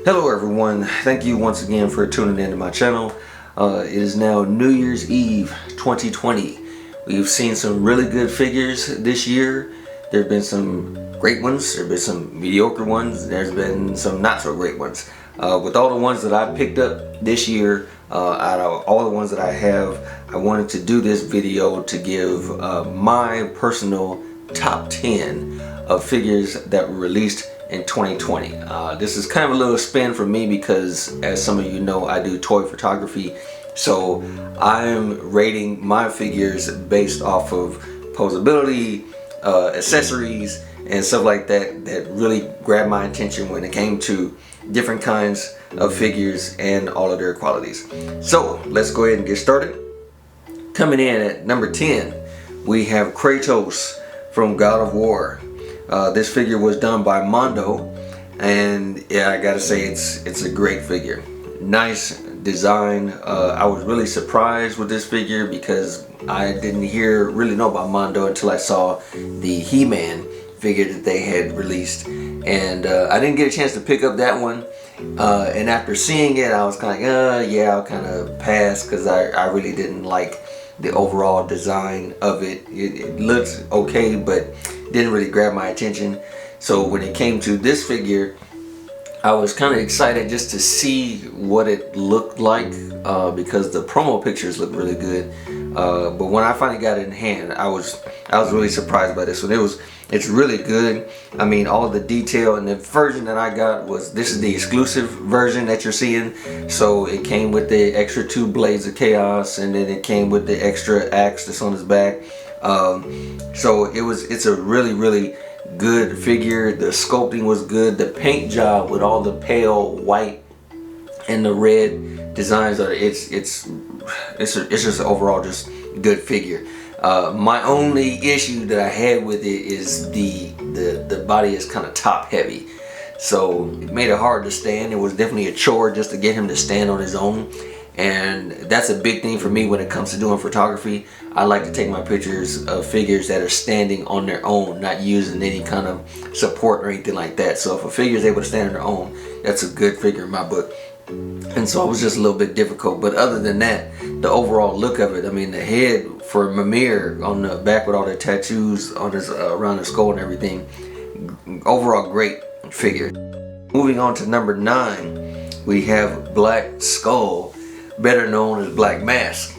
Hello everyone, thank you once again for tuning into my channel. It is now New Year's Eve 2020. We've seen some really good figures this year. There have been some great ones, there have been some mediocre ones, there's been some not so great ones. With all the ones that I picked up this year, out of all the ones that I have, I wanted to do this video to give my personal top 10 of figures that were released in 2020. This is kind of a little spin for me because, as some of you know, I do toy photography. So I'm rating my figures based off of posability, accessories, and stuff like that that really grabbed my attention when it came to different kinds of figures and all of their qualities. So let's go ahead and get started. Coming in at number 10, we have Kratos from God of War. This figure was done by Mondo, and yeah, I gotta say it's a great figure. Nice design. I was really surprised with this figure because I didn't really know about Mondo until I saw the He-Man figure that they had released, and I didn't get a chance to pick up that one. And after seeing it, I was kind of like, yeah, I'll kind of pass because I really didn't like the overall design of it. It looks okay, but didn't really grab my attention. So when it came to this figure, I was kind of excited just to see what it looked like because the promo pictures look really good. But when I finally got it in hand, I was really surprised by this one. It's really good. I mean, all the detail, and the version that I got this is the exclusive version that you're seeing. So it came with the extra 2 blades of chaos, and then it came with the extra axe that's on his back. So it's a really good figure. The sculpting was good. The paint job with all the pale white and the red designs on it, it's just overall just good figure. My only issue that I had with it is the body is kind of top heavy, so it made it hard to stand. It was definitely a chore just to get him to stand on his own, and that's a big thing for me when it comes to doing photography. I like to take my pictures of figures that are standing on their own, not using any kind of support or anything like that. So if a figure is able to stand on their own, that's a good figure in my book. And so it was just a little bit difficult, but other than that, the overall look of it, I mean, the head for Mimir on the back with all the tattoos on his around his skull and everything, overall great figure. Moving on to number 9, we have Black Skull, better known as Black Mask.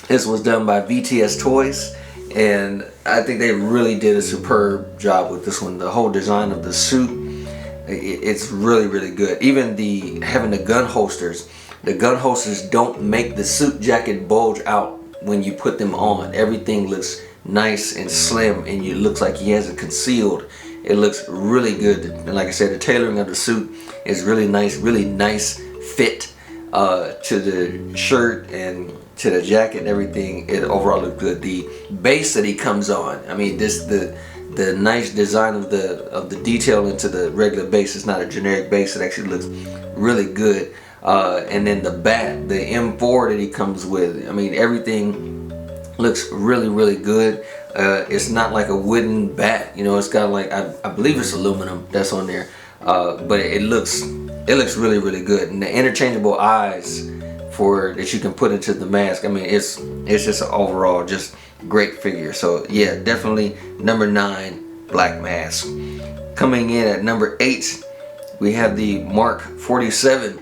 This was done by VTS Toys, and I think they really did a superb job with this one. The whole design of the suit, it's really good. Even having the gun holsters don't make the suit jacket bulge out when you put them on. Everything looks nice and slim, and it looks like he has it concealed. It looks really good, and like I said, the tailoring of the suit is really nice fit to the shirt and to the jacket and everything. It overall looks good. The base that he comes on, I mean, the nice design of the detail into the regular base is not a generic base. It actually looks really good. And then the bat, the M4 that he comes with, I mean, everything looks really good. It's not like a wooden bat, you know. It's got like I believe it's aluminum that's on there, but it looks really good. And the interchangeable eyes that you can put into the mask, I mean, it's just an overall just great figure. So yeah, definitely number 9, Black Mask. Coming in at number 8, we have the Mark 47.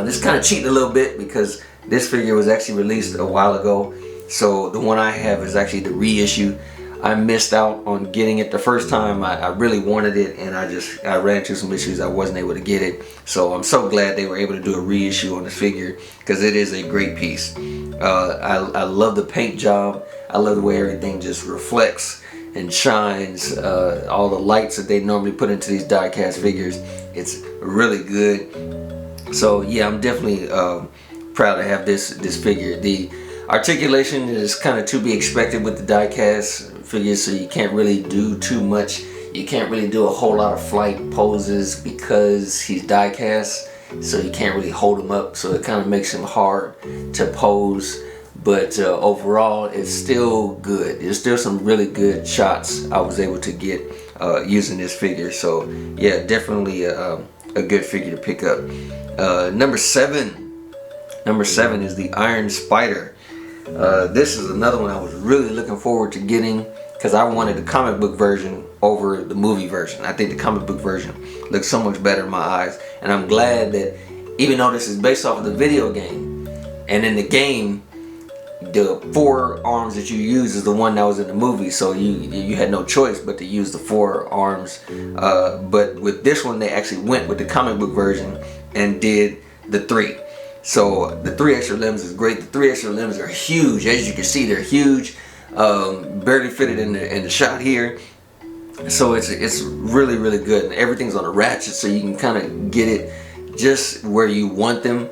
This kind of cheating a little bit because this figure was actually released a while ago. So the one I have is actually the reissue. I missed out on getting it the first time. I really wanted it, and I ran into some issues. I wasn't able to get it. So I'm so glad they were able to do a reissue on this figure because it is a great piece. I love the paint job. I love the way everything just reflects and shines. All the lights that they normally put into these die-cast figures, it's really good. So yeah, I'm definitely proud to have this figure. The articulation is kind of to be expected with the die-cast figures, so you can't really do too much. You can't really do a whole lot of flight poses because he's die-cast, so you can't really hold him up, so it kind of makes him hard to pose. But overall, it's still good. There's still some really good shots I was able to get using this figure. So yeah, definitely a good figure to pick up. Number seven is the Iron Spider. This is another one I was really looking forward to getting because I wanted the comic book version over the movie version. I think the comic book version looks so much better in my eyes, and I'm glad that even though this is based off of the video game, and in the game the 4 arms that you use is the one that was in the movie, so you had no choice but to use the 4 arms. But with this one they actually went with the comic book version and did the 3. So the 3 extra limbs is great. The 3 extra limbs are huge. As you can see, they're huge. Barely fitted in the shot here. So it's really, really good. And everything's on a ratchet, so you can kind of get it just where you want them.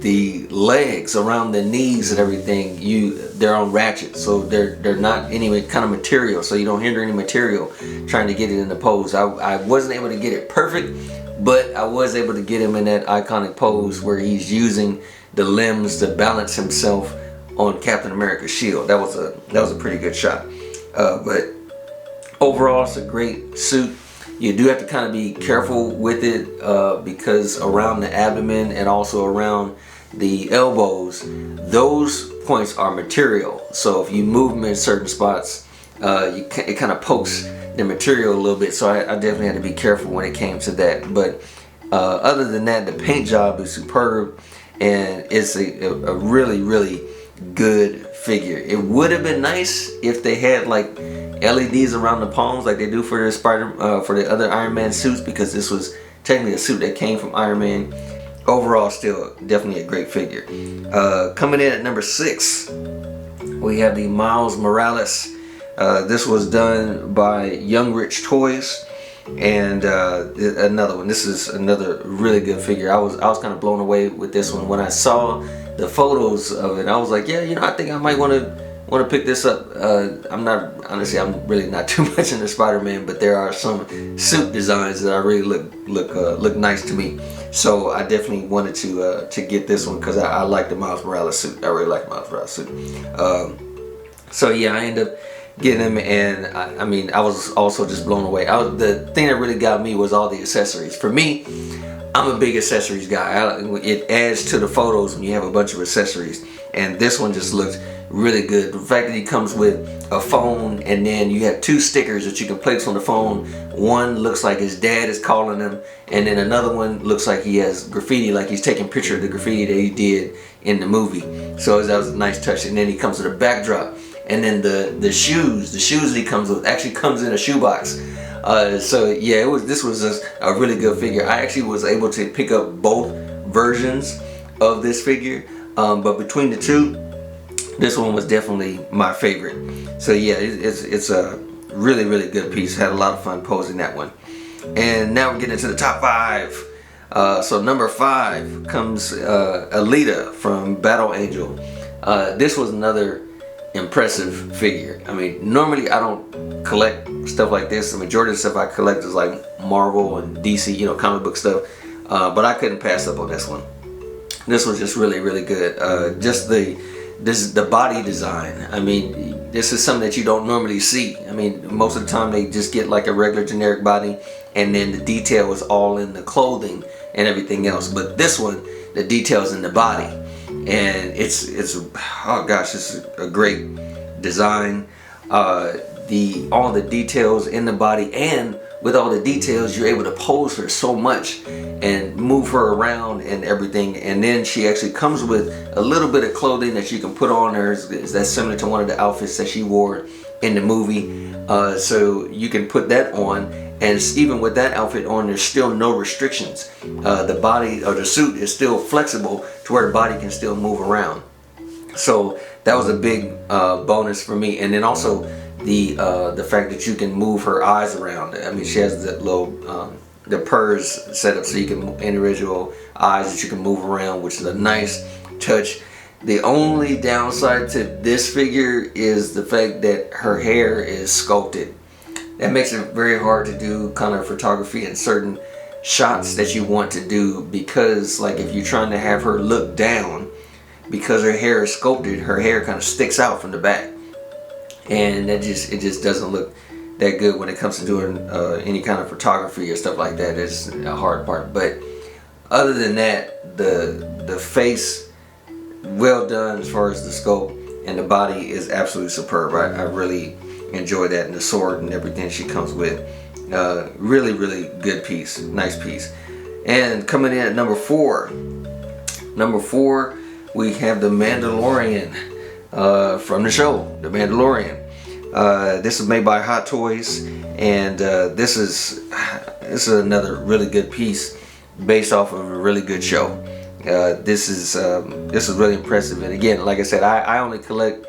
The legs around the knees and everything, they're on ratchet, so they're not any kind of material, so you don't hinder any material trying to get it in the pose. I wasn't able to get it perfect, but I was able to get him in that iconic pose where he's using the limbs to balance himself on Captain America's shield. That was a pretty good shot. But overall, it's a great suit. You do have to kind of be careful with it because around the abdomen and also around the elbows, those points are material. So if you move them in certain spots, it kind of pokes the material a little bit. So I definitely had to be careful when it came to that. But other than that, the paint job is superb, and it's a really, really good figure. It would have been nice if they had like LEDs around the palms like they do for the other Iron Man suits, because this was technically a suit that came from Iron Man. Overall, still definitely a great figure. Coming in at number 6, we have the Miles Morales. This was done by Young Rich Toys, and another one. This is another really good figure. I was kind of blown away with this one when I saw the photos of it. I was like, yeah, I think I might want to pick this up. I'm really not too much into Spider-Man, but there are some suit designs that I really look nice to me. So I definitely wanted to get this one because I like the Miles Morales suit. I really like the Miles Morales suit. So yeah, I ended up getting him, and I was also just blown away. The thing that really got me was all the accessories. For me, I'm a big accessories guy. It adds to the photos when you have a bunch of accessories, and this one just looks really good. The fact that he comes with a phone, and then you have 2 stickers that you can place on the phone. One looks like his dad is calling him, and then another one looks like he has graffiti, like he's taking a picture of the graffiti that he did in the movie. So that was a nice touch. And then he comes with a backdrop, and then the shoes that he comes with actually comes in a shoebox. So yeah, this was just a really good figure. I actually was able to pick up both versions of this figure, but between the two, this one was definitely my favorite. So yeah, it's a really, really good piece. Had a lot of fun posing that one. And now we're getting into the top 5. So number 5 comes Elita from Battle Angel. This was another impressive figure. Normally I don't collect stuff like this. The majority of the stuff I collect is like Marvel and DC, comic book stuff. But I couldn't pass up on this one. This was just really, really good. Just the body design. This is something that you don't normally see. Most of the time they just get like a regular generic body, and then the detail is all in the clothing and everything else. But this one, the detail's in the body, and it's oh gosh, it's a great design. All the details in the body, and with all the details, you're able to pose her so much and move her around and everything. And then she actually comes with a little bit of clothing that you can put on her that's similar to one of the outfits that she wore in the movie. So you can put that on, and even with that outfit on, there's still no restrictions. The body or the suit is still flexible to where the body can still move around. So that was a big bonus for me. And then also the fact that you can move her eyes around. She has that little the purrs set up so you can individual eyes that you can move around, which is a nice touch. The only downside to this figure is the fact that her hair is sculpted. That makes it very hard to do kind of photography in certain shots that you want to do, because like if you're trying to have her look down, because her hair is sculpted, her hair kind of sticks out from the back, and it just doesn't look that good when it comes to doing any kind of photography or stuff like that. It's a hard part, but other than that, the face, well done as far as the sculpt, and the body is absolutely superb. I really enjoy that, and the sword and everything she comes with. Really good piece, nice piece. And coming in at number 4, we have the Mandalorian from the show, the Mandalorian. This is made by Hot Toys, and this is another really good piece based off of a really good show. This is really impressive. And again, like I said, I only collect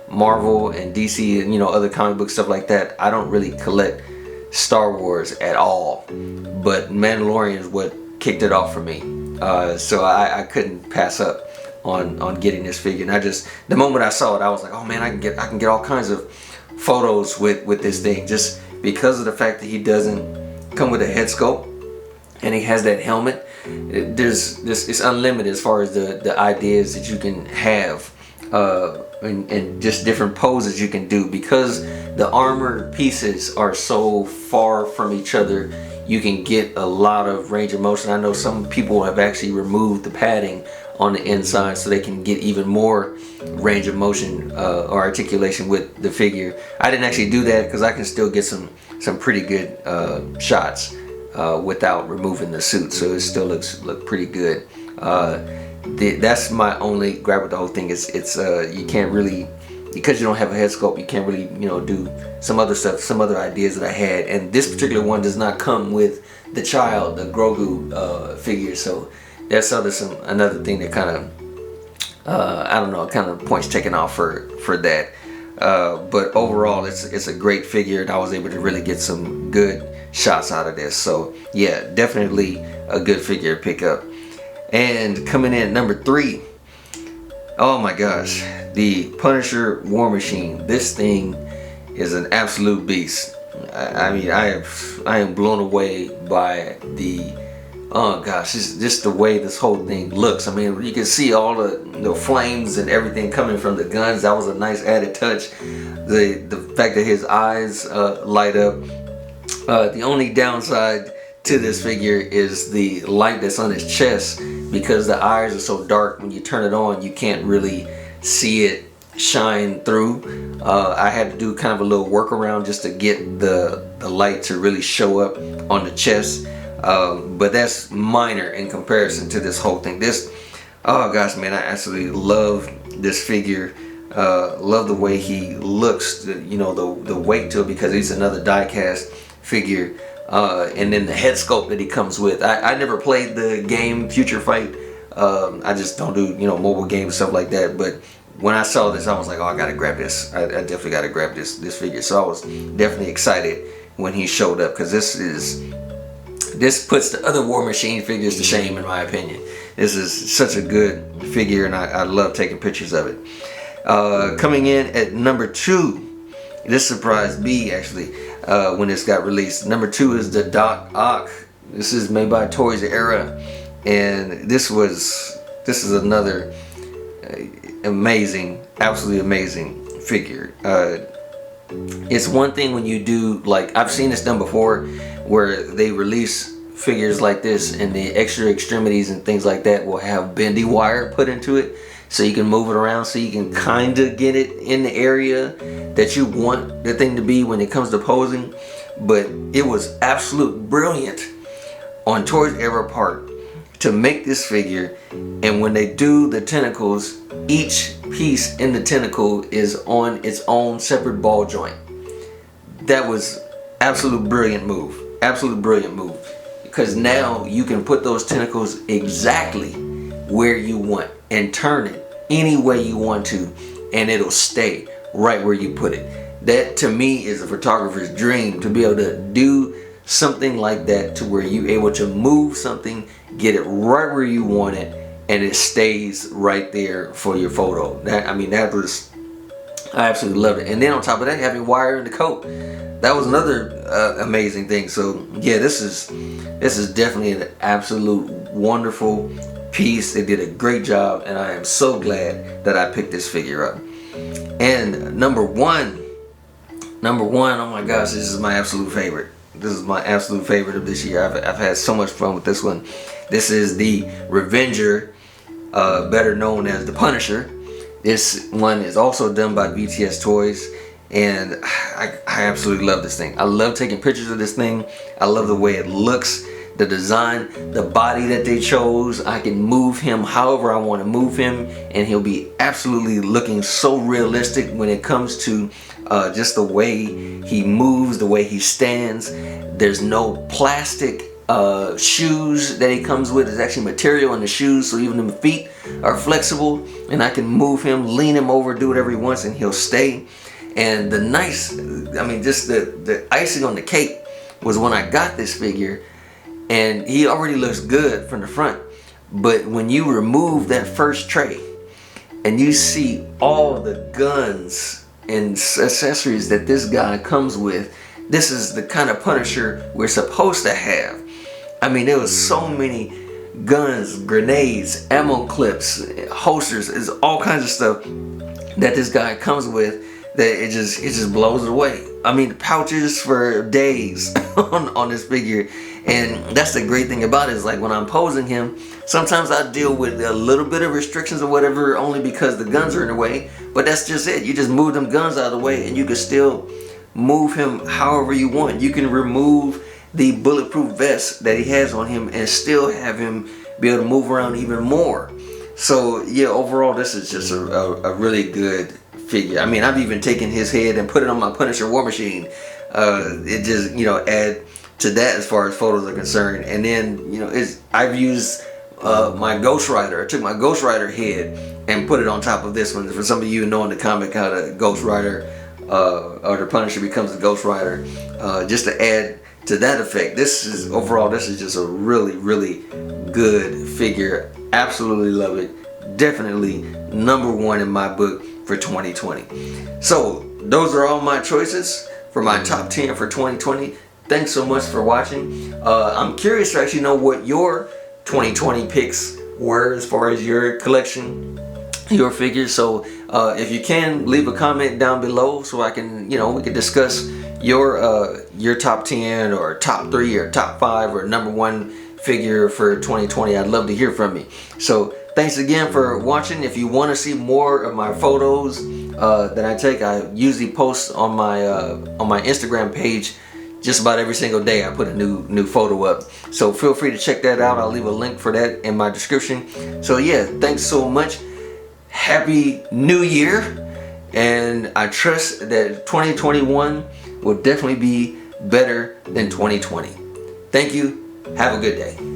Marvel and DC and other comic book stuff like that. I don't really collect Star Wars at all, but Mandalorian is what kicked it off for me. So I couldn't pass up on getting this figure. And the moment I saw it, I was like, oh man, I can get all kinds of photos with this thing, just because of the fact that he doesn't come with a head sculpt and he has that helmet. It's unlimited as far as the ideas that you can have, and just different poses you can do, because the armor pieces are so far from each other. You can get a lot of range of motion. I know some people have actually removed the padding on the inside so they can get even more range of motion or articulation with the figure. I didn't actually do that because I can still get some pretty good shots without removing the suit, so it still look pretty good. That's my only gripe with the whole thing. It's you can't really, because you don't have a head sculpt, you can't really do some other stuff, some other ideas that I had. And this particular one does not come with the child, the Grogu figure, so that's another thing that kind of I don't know, kind of points taken off for that. But overall, it's a great figure, and I was able to really get some good shots out of this. So yeah, definitely a good figure to pick up. And coming in at number 3, oh my gosh, the Punisher War Machine. This thing is an absolute beast. I mean, I am blown away by the, oh gosh, just the way this whole thing looks. I mean, you can see all the flames and everything coming from the guns. That was a nice added touch. The fact that his eyes light up. The only downside to this figure is the light that's on his chest, because the eyes are so dark. When you turn it on, you can't really see it shine through. I had to do kind of a little workaround just to get the light to really show up on the chest. But that's minor in comparison to this whole thing. Oh gosh, man, I absolutely love this figure. Love the way he looks, the weight to it, because he's another die-cast figure. And then the head sculpt that he comes with. I never played the game Future Fight. I just don't do mobile games and stuff like that. But when I saw this, I was like, oh, I gotta grab this. I definitely gotta grab this figure. So I was definitely excited when he showed up, because this puts the other War Machine figures to shame, in my opinion. This is such a good figure, and I love taking pictures of it. Coming in at number 2, this surprised me actually when this got released. Number 2 is the Doc Ock. This is made by Toys R Us, and this is another amazing, absolutely amazing figure. It's one thing when you do, like, I've seen this done before, where they release figures like this and the extra extremities and things like that will have bendy wire put into it, so you can move it around, so you can kind of get it in the area that you want the thing to be when it comes to posing. But it was absolute brilliant on Toys R Us part to make this figure. And when they do the tentacles, each piece in the tentacle is on its own separate ball joint. That was absolute brilliant move. Absolute brilliant move. Because now you can put those tentacles exactly where you want and turn it any way you want to, and it'll stay right where you put it. That to me is a photographer's dream, to be able to do something like that, to where you're able to move something, get it right where you want it, and it stays right there for your photo. I absolutely loved it. And then on top of that, having wire in the coat, that was another amazing thing. So yeah, this is definitely an absolute wonderful piece. They did a great job, and I am so glad that I picked this figure up. And number 1, Number one, oh my gosh, this is my absolute favorite. This is my absolute favorite of this year. I've had so much fun with this one. This is the Revenger, better known as the Punisher. This one is also done by BTS Toys, and I absolutely love this thing. I love taking pictures of this thing. I love the way it looks, the design, the body that they chose. I can move him however I want to move him, and he'll be absolutely looking so realistic when it comes to just the way he moves, the way he stands. There's no plastic shoes that he comes with. There's actually material in the shoes, so even the feet are flexible, and I can move him, lean him over, do whatever he wants, and he'll stay. And the nice, I mean, just the icing on the cake was when I got this figure, and he already looks good from the front, but when you remove that first tray and you see all the guns and accessories that this guy comes with, this is the kind of Punisher we're supposed to have. I mean, there was so many guns, grenades, ammo clips, holsters, it's all kinds of stuff that this guy comes with that it just blows it away. I mean, pouches for days on this figure. And that's the great thing about it, is like when I'm posing him, sometimes I deal with a little bit of restrictions or whatever, only because the guns are in the way. But that's just it. You just move them guns out of the way, and you can still move him however you want. You can remove the bulletproof vest that he has on him and still have him be able to move around even more. So yeah, overall this is just a really good figure. I mean, I've even taken his head and put it on my Punisher War Machine. It just, you know, add to that as far as photos are concerned. And then, you know, I've used my Ghost Rider. I took my Ghost Rider head and put it on top of this one. For some of you who know in the comic how the Ghost Rider or the Punisher becomes the Ghost Rider, just to add to that effect. This is overall, this is just a really, really good figure. Absolutely love it. Definitely number one in my book for 2020. So those are all my choices for my top 10 for 2020. Thanks so much for watching. I'm curious to actually know what your 2020 picks were as far as your collection, your figures. So if you can, leave a comment down below so I can, you know, we can discuss your top 10 or top 3 or top 5 or number 1 figure for 2020. I'd love to hear from you. So thanks again for watching. If you want to see more of my photos that I take, I usually post on my Instagram page just about every single day. I put a new photo up, so feel free to check that out. I'll leave a link for that in my description. So yeah, thanks so much. Happy New Year, and I trust that 2021 will definitely be better than 2020. Thank you. Have a good day.